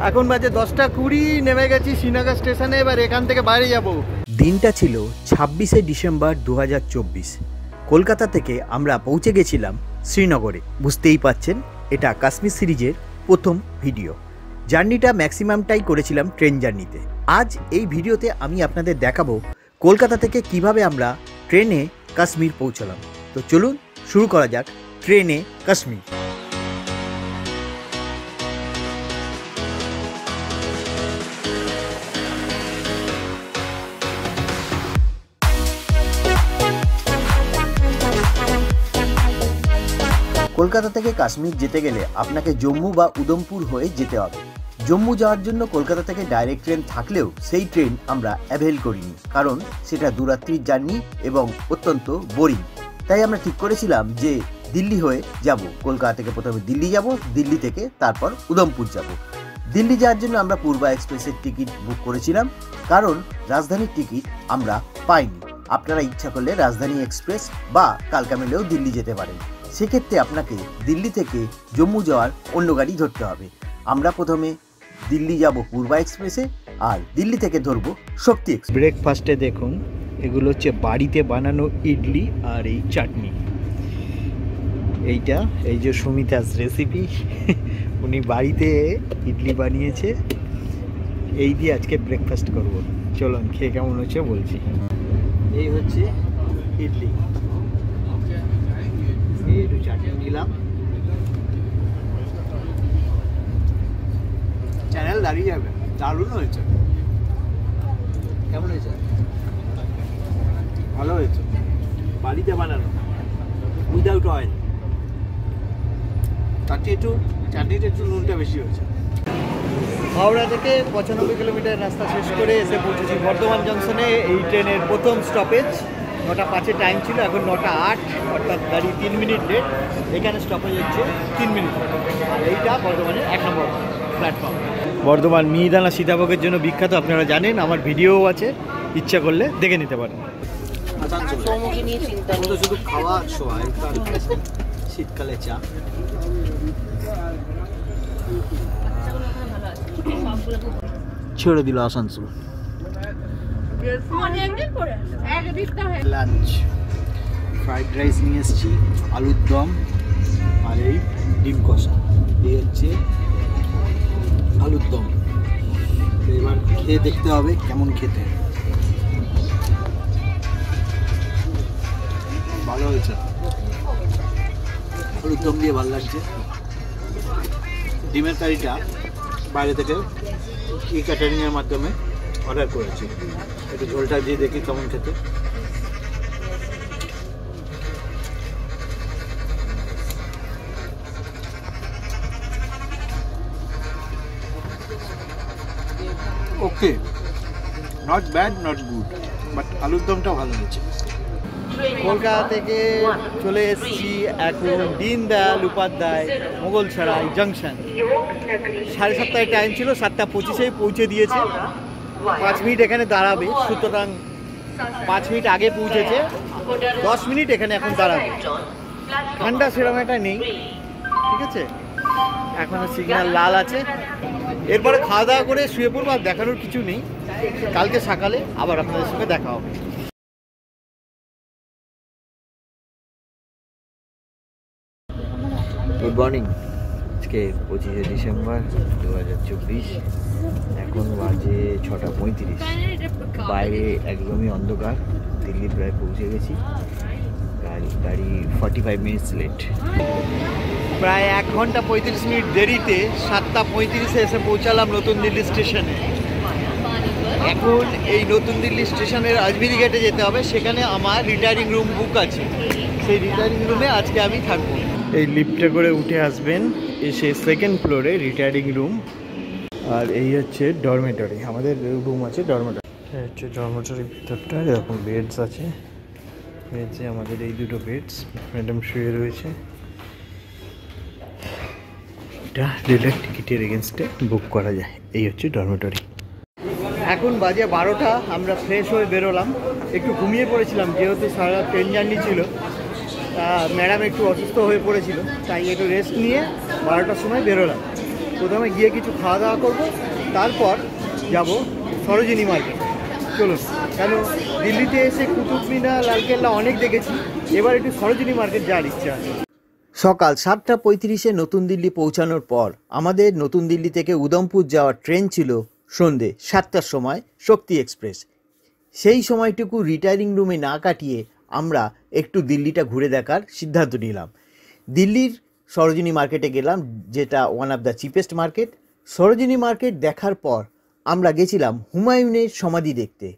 এখন বাজে 10টা 20, নেমে গেছি শ্রীনগর স্টেশনে। এবার এখান থেকে বাইরে যাব। দিনটা ছিল 26শে ডিসেম্বর 2024। কলকাতা থেকে আমরা পৌঁছে গেছিলাম শ্রীনগরে। বুঝতেই পাচ্ছেন এটা কাশ্মীর সিরিজের প্রথম ভিডিও। জার্নিটা ম্যাক্সিমামটাই করেছিলাম ট্রেন জার্নিতে। আজ এই ভিডিওতে আমি আপনাদের দেখাবো কলকাতা থেকে কিভাবে আমরা ট্রেনে কাশ্মীর পৌঁছলাম। তো চলুন শুরু করা যাক ট্রেনে কাশ্মীর। কলকাতা থেকে কাশ্মীর যেতে গেলে আপনাকে জম্মু বা উদমপুর হয়ে যেতে হবে। জম্মু যাওয়ার জন্য কলকাতা থেকে ডাইরেক্ট ট্রেন থাকলেও সেই ট্রেন আমরা অ্যাভেল করিনি, কারণ সেটা দুরাত্রির জার্নি এবং অত্যন্ত বোরিং। তাই আমরা ঠিক করেছিলাম যে দিল্লি হয়ে যাব। কলকাতা থেকে প্রথমে দিল্লি যাব, দিল্লি থেকে তারপর উদমপুর যাব। দিল্লি যাওয়ার জন্য আমরা পূর্বা এক্সপ্রেসের টিকিট বুক করেছিলাম, কারণ রাজধানীর টিকিট আমরা পাইনি। আপনারা ইচ্ছা করলে রাজধানী এক্সপ্রেস বা কালকা মেলেও দিল্লি যেতে পারেন। সেক্ষেত্রে আপনাকে দিল্লি থেকে জম্মু যাওয়ার অন্য গাড়ি ধরতে হবে। আমরা প্রথমে দিল্লি যাব পূর্বা এক্সপ্রেসে, আর দিল্লি থেকে ধরবো শক্তি এক্সপ্রেস। ব্রেকফাস্টে দেখুন, এগুলো হচ্ছে বাড়িতে বানানো ইডলি আর এই চাটনি। এইটা এই যে সুমিতাস রেসিপি, উনি বাড়িতে ইডলি বানিয়েছে। এই দিয়ে আজকে ব্রেকফাস্ট করব। চলুন খেয়ে কেমন হচ্ছে বলছি। এই হচ্ছে ইডলি, একটু চাটনি নিলাম। চ্যানেল দাঁড়িয়ে যাবে। দারুণ হয়েছে। কেমন হয়েছে? ভালো হয়েছে। বাড়িতে বানানো, উইদাউট অয়েল। চাটনিটা একটু নুনটা বেশি হয়েছে। হাওড়া থেকে 95 কিলোমিটার রাস্তা শেষ করে এসে পৌঁছেছি বর্ধমান জংশনে। এই ট্রেনের প্রথম স্টপেজ 9টা 5-এ টাইম ছিল, এখন 9টা 8, অর্থাৎ গাড়ি 3 মিনিট লেট। এখানে স্টপেজ হচ্ছে 3 মিনিট। আর এইটা বর্ধমানের 1 নম্বর প্ল্যাটফর্ম। বর্ধমান মিহিদানা সীতাভোগের জন্য বিখ্যাত, আপনারা জানেন। আমার ভিডিওও আছে, ইচ্ছা করলে দেখে নিতে পারেন। শুধু খাওয়া শোয়া, শীতকালে চা। ছেড়ে দিল আসানসোল। লাঞ্চ ফ্রাইড রাইস নিয়ে এসেছি, আলুর দম আর এই ডিম কষা। এই হচ্ছে আলুর দম। এবার খেয়ে দেখতে হবে কেমন খেতে। ভালো হয়েছে, আলুর দম দিয়ে ভালো লাগছে। ডিমের কারিটা বাইরে থেকে ই ক্যাটারিংয়ের মাধ্যমে অর্ডার করেছি। একটু ঝোলটা দিয়ে দেখি কেমন খেতে। Okay, not bad, not good, but আলুর দমটা ভালো হয়েছে। কলকাতা থেকে চলে এসেছি এখন দীনদয়াল উপাধ্যায় মোগলসরাই জংশন। 7:30 টাইম ছিল, 7টা 25-এ পৌঁছে দিয়েছে। 5 মিনিট এখানে দাঁড়াবে, সুতরাং 5 মিনিট আগে পৌঁছেছে, 10 মিনিট এখানে এখন দাঁড়াবে। ঠান্ডা সেরকম একটা নেই, ঠিক আছে। এখনো সিগন্যাল লাল আছে। এরপরে খাওয়া দাওয়া করে শুয়ে পড়বো। আর দেখানোর কিছু নেই, কালকে সকালে আবার আপনাদের সঙ্গে দেখা হবে। Good morning. আজকে 25শে ডিসেম্বর 2024। এখন বাজে 6টা 35। বাইরে একদমই অন্ধকার। দিল্লি প্রায় পৌঁছে গেছি। গাড়ি 45 মিনিটস লেট। প্রায় 1 ঘন্টা 35 মিনিট দেরিতে 7টা 35-এ এসে পৌঁছালাম নতুন দিল্লি স্টেশনে। এখন এই নতুন দিল্লি স্টেশনের আজমিরি গেটে যেতে হবে। সেখানে আমার রিটায়ারিং রুম বুক আছে। সেই রিটায়ারিং রুমে আজকে আমি থাকবো। এই লিফটে করে উঠে আসবেন, এসে 2nd ফ্লোরে রিটায়ারিং রুম। আর এই হচ্ছে ডরমেটরি, আমাদের রুম আছে ডরমেটরি। এই হচ্ছে ডরমেটরির ভিতরটা। এরকম বেডস আছে। বেডসে আমাদের এই দুটো বেডস, ম্যাডাম শুয়ে রয়েছে। এটা রেলের টিকিটের এগেনস্টে বুক করা যায়। এই হচ্ছে ডরমেটরি। এখন বাজে 12টা। আমরা ফ্রেশ হয়ে বেরোলাম। একটু ঘুমিয়ে পড়েছিলাম, যেহেতু সারা ট্রেন জার্নি ছিল। ম্যাডাম একটু অসুস্থ হয়ে পড়েছিল, তাই একটু রেস্ট নিয়ে 12টার সময় বেরোলাম। প্রথমে গিয়ে কিছু খাওয়া দাওয়া করবো, তারপর যাব সরোজিনী মার্কেট। চলুন, কেন দিল্লিতে এসে কুতুব মিনার, লালকেল্লা অনেক দেখেছি, এবার একটু সরোজিনী মার্কেট যাওয়ার ইচ্ছা আছে। সকাল 7:35 নতুন দিল্লি পৌঁছানোর পর আমাদের নতুন দিল্লি থেকে উদমপুর যাওয়ার ট্রেন ছিল সন্ধে 7টার সময়, শক্তি এক্সপ্রেস। সেই সময়টুকু রিটায়ারিং রুমে না কাটিয়ে আমরা একটু দিল্লিটা ঘুরে দেখার সিদ্ধান্ত নিলাম। দিল্লির সরোজিনী মার্কেটে গেলাম, যেটা one of the cheapest market. Sarojini market দেখার পর আমরা গেছিলাম হুমায়ুনের সমাধি দেখতে।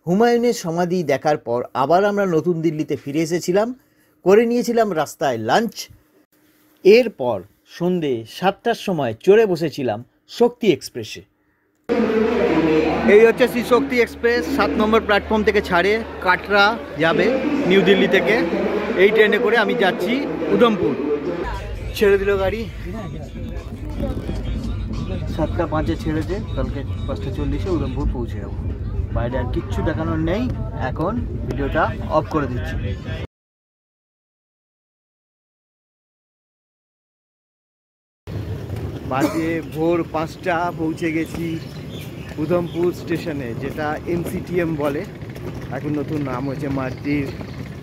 হুমায়ুনের সমাধি দেখার পর আবার আমরা নতুন দিল্লিতে ফিরে এসেছিলাম, করে নিয়েছিলাম রাস্তায় লাঞ্চ। এরপর সন্ধে 7টার সময় চড়ে বসেছিলাম শক্তি এক্সপ্রেসে। এই হচ্ছে শ্রী শক্তি এক্সপ্রেস, 7 নম্বর প্ল্যাটফর্ম থেকে ছাড়ে, কাটরা যাবে নিউ দিল্লি থেকে। এই ট্রেনে করে আমি যাচ্ছি উদমপুর। ছেড়ে দিল গাড়ি, 7:05 ছেড়েছে, কালকে 5:40 উদমপুর পৌঁছে যাবো। বাইরে আর কিচ্ছু দেখানোর নেই, এখন ভিডিওটা অফ করে দিচ্ছি। বাজে ভোর 5টা, পৌঁছে গেছি উদমপুর স্টেশনে, যেটা MCTM বলে, এখন নতুন নাম হয়েছে মারটির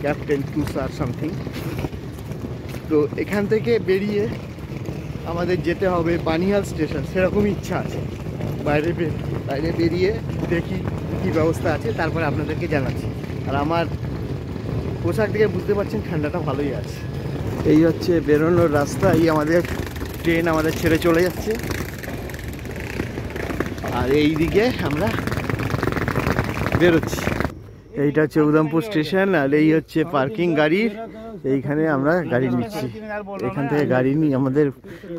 ক্যাপ্টেন তুষার সামথিং। তো এখান থেকে বেরিয়ে আমাদের যেতে হবে বানিহাল স্টেশন, সেরকম ইচ্ছা আছে। বাইরে বেরিয়ে দেখি কী ব্যবস্থা আছে, তারপরে আপনাদেরকে জানাচ্ছি। আর আমার পোশাক থেকে বুঝতে পারছেন ঠান্ডাটা ভালোই আছে। এই হচ্ছে বেরোনোর রাস্তা, এই আমাদের ট্রেন আমাদের ছেড়ে চলে যাচ্ছে, আর এই দিকে আমরা বেরোচ্ছি। এইটা হচ্ছে উদমপুর স্টেশন, আর এই হচ্ছে পার্কিং গাড়ির। এইখানে আমরা গাড়ি নিচ্ছি, এখান থেকে গাড়ি নিয়ে আমাদের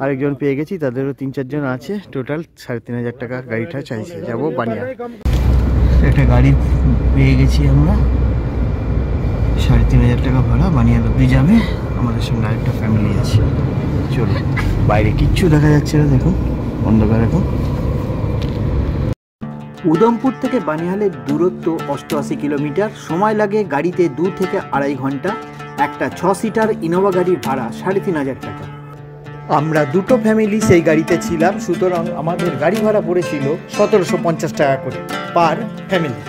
আরেকজন পেয়ে গেছি, তাদেরও 3-4 জন আছে। টোটাল 3,500 টাকা গাড়িটা চাইছে, যাবো বানিয়া। একটা গাড়ি পেয়ে গেছি আমরা, 3,500 টাকা ভাড়া, বানিয়া অব্দি যাবে। আমাদের সঙ্গে আরেকটা ফ্যামিলি আছে। চলো, বাইরে কিচ্ছু দেখা যাচ্ছে না, দেখুন অন্ধকার এখন। উদমপুর থেকে বানিহালের দূরত্ব 88 কিলোমিটার, সময় লাগে গাড়িতে 2 থেকে 2.5 ঘন্টা। একটা 6 সিটার ইনোভা গাড়ির ভাড়া 3,500 টাকা। আমরা দুটো ফ্যামিলি সেই গাড়িতে ছিলাম, সুতরাং আমাদের গাড়ি ভাড়া পড়েছিল 1,750 টাকা করে per family.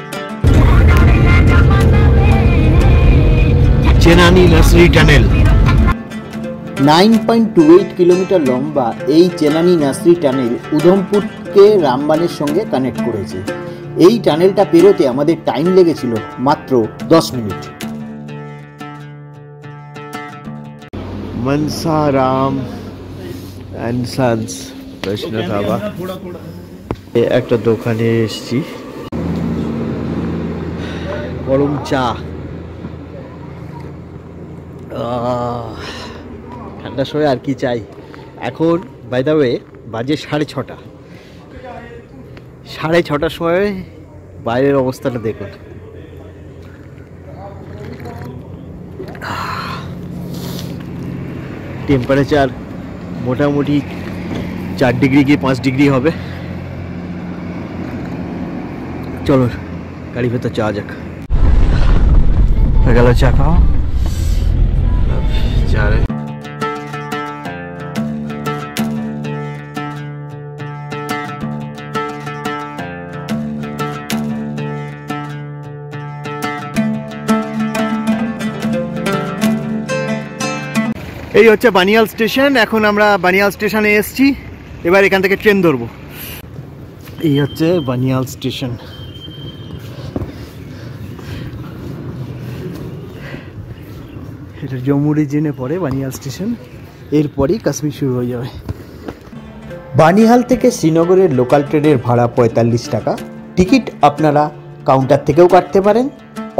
Chenani Nashri tunnel, 9.28 kilometre লম্বা এই চেনানি নার্সারি টানেল উদমপুরকে রামবানের সঙ্গে কানেক্ট করেছে। এই টানেলটা পেরোতে আমাদের টাইম লেগেছিল মাত্র 10 মিনিট। মনসারাম অ্যান্ড সন্স বৈষ্ণব ধাবা। একটা দোকানে এসছি, গরম চা। ঠান্ডার সময় আর কি চাই। এখন বাই দ্য ওয়ে বাজে 6:30। 6:30টার সময় বাইরের অবস্থাটা দেখুন। টেম্পারেচার মোটামুটি 4 ডিগ্রি কি 5 ডিগ্রি হবে। চলো গাড়ি ভেতর যাওয়া যাক। হয়ে গেল চা খাওয়া। এই হচ্ছে বানিয়াল স্টেশন। এখন আমরা বানিয়াল স্টেশনে এসেছি, এবার এখান থেকে ট্রেন ধরবো। এই হচ্ছে বানিয়াল স্টেশন। এটা জম্মু রিজনে পড়ে বানিয়াল স্টেশন, এরপরই কাশ্মীর শুরু হয়ে যাবে। বানিহাল থেকে শ্রীনগরের লোকাল ট্রেনের ভাড়া 45 টাকা। টিকিট আপনারা কাউন্টার থেকেও কাটতে পারেন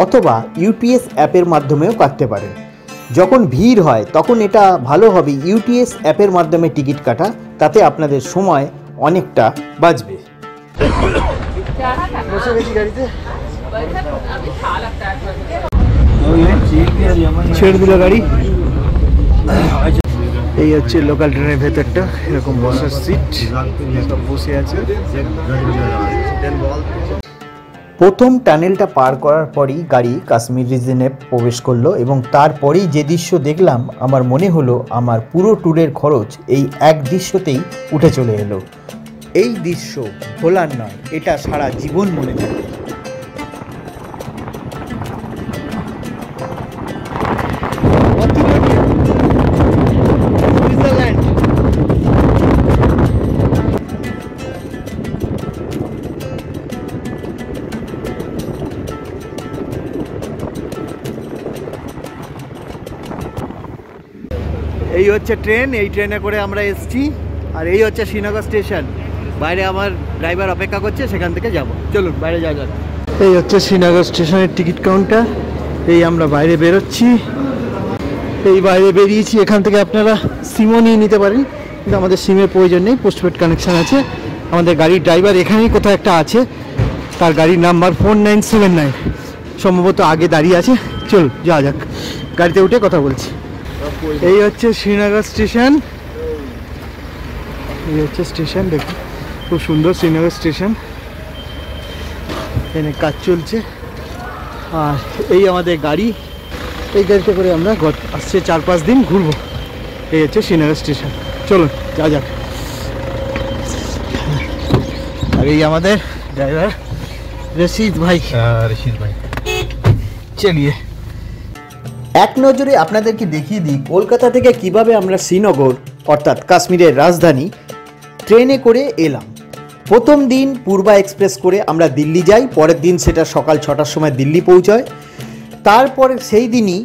অথবা ইউটিএস অ্যাপের মাধ্যমেও কাটতে পারেন। যখন ভিড় হয় তখন এটা ভালো হবে ইউটিএস অ্যাপের মাধ্যমে টিকিট কাটা, তাতে আপনাদের সময় অনেকটা বাঁচবে। বসে গেছি গাড়িতে, ছেড়ে দিল গাড়ি। এই হচ্ছে লোকাল ট্রেনের ভেতরটা, এরকম বসার সিট, সব বসে আছে। প্রথম টানেলটা পার করার পরই গাড়ি কাশ্মীর রিজনে প্রবেশ করলো এবং তারপরেই যে দৃশ্য দেখলাম আমার মনে হলো আমার পুরো ট্যুরের খরচ এই এক দৃশ্যতেই উঠে চলে এলো। এই দৃশ্য ভোলার নয়, এটা সারা জীবন মনে থাকে। এই হচ্ছে ট্রেন, এই ট্রেনে করে আমরা এসছি, আর এই হচ্ছে শ্রীনগর স্টেশন। বাইরে আমার ড্রাইভার অপেক্ষা করছে, সেখান থেকে যাব। চলুন বাইরে যাওয়া যাক। এই হচ্ছে শ্রীনগর স্টেশনের টিকিট কাউন্টার। এই আমরা বাইরে বেরোচ্ছি, এই বাইরে বেরিয়েছি। এখান থেকে আপনারা সিমও নিয়ে নিতে পারেন, কিন্তু আমাদের সিমের প্রয়োজন নেই, পোস্টপেড কানেকশান আছে। আমাদের গাড়ির ড্রাইভার এখানেই কোথাও একটা আছে, তার গাড়ির নাম্বার 4979, সম্ভবত আগে দাঁড়িয়ে আছে। চল যাওয়া যাক, গাড়িতে উঠে কথা বলছি। এই হচ্ছে শ্রীনগর স্টেশন, এই হচ্ছে স্টেশন। দেখুন খুব সুন্দর শ্রীনগর স্টেশন, এখানে কাজ চলছে। আর এই আমাদের গাড়ি, এই গাড়িতে করে আমরা আসছে 4-5 দিন ঘুরবো। এই হচ্ছে শ্রীনগর স্টেশন, চলুন যা যাক। আর এই আমাদের ড্রাইভার রশিদ ভাই। চলিয়ে এক নজরে আপনাদেরকে দেখিয়ে দিই কলকাতা থেকে কিভাবে আমরা শ্রীনগর অর্থাৎ কাশ্মীরের রাজধানী ট্রেনে করে এলাম। প্রথম দিন পূর্বা এক্সপ্রেস করে আমরা দিল্লি যাই, পরের দিন সেটা সকাল 6টার সময় দিল্লি পৌঁছায়। তারপরে সেই দিনই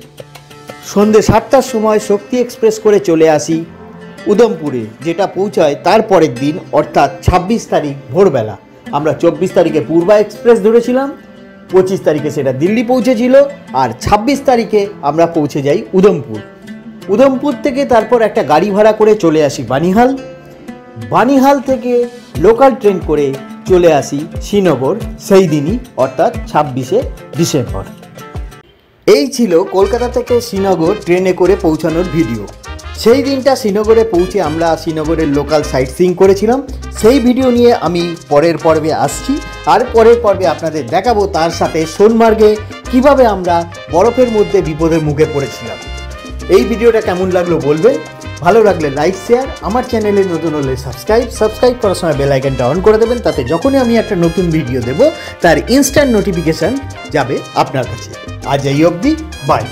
সন্ধ্যে 7টার সময় শক্তি এক্সপ্রেস করে চলে আসি উদমপুরে, যেটা পৌঁছায় তার পরের দিন অর্থাৎ 26 তারিখ ভোরবেলা। আমরা 24 তারিখে পূর্বা এক্সপ্রেস ধরেছিলাম, 25 তারিখে সেটা দিল্লি পৌঁছেছিল, আর 26 তারিখে আমরা পৌঁছে যাই উদমপুর। উদমপুর থেকে তারপর একটা গাড়ি ভাড়া করে চলে আসি বানিহাল। বানিহাল থেকে লোকাল ট্রেন করে চলে আসি শ্রীনগর সেই দিনই অর্থাৎ 26শে ডিসেম্বর। এই ছিল কলকাতা থেকে শ্রীনগর ট্রেনে করে পৌঁছানোর ভিডিও। সেই দিনটা শ্রীনগরে পৌঁছে আমরা শ্রীনগরের লোকাল সাইট সিইং করেছিলাম, সেই ভিডিও নিয়ে আমি পরের পর্বে আসছি। আর পরের পর্বে আপনাদের দেখাবো তার সাথে সোনমার্গে কিভাবে আমরা বরফের মধ্যে বিপদের মুখে পড়েছিলাম। এই ভিডিওটা কেমন লাগলো বলবেন, ভালো লাগলে লাইক শেয়ার, আমার চ্যানেলে নতুন হলে সাবস্ক্রাইব করার সময় বেল আইকনটা অন করে দেবেন, তাতে যখনই আমি একটা নতুন ভিডিও দেব তার ইনস্ট্যান্ট নোটিফিকেশান যাবে আপনার কাছে। আজ এই অবধি, বাই।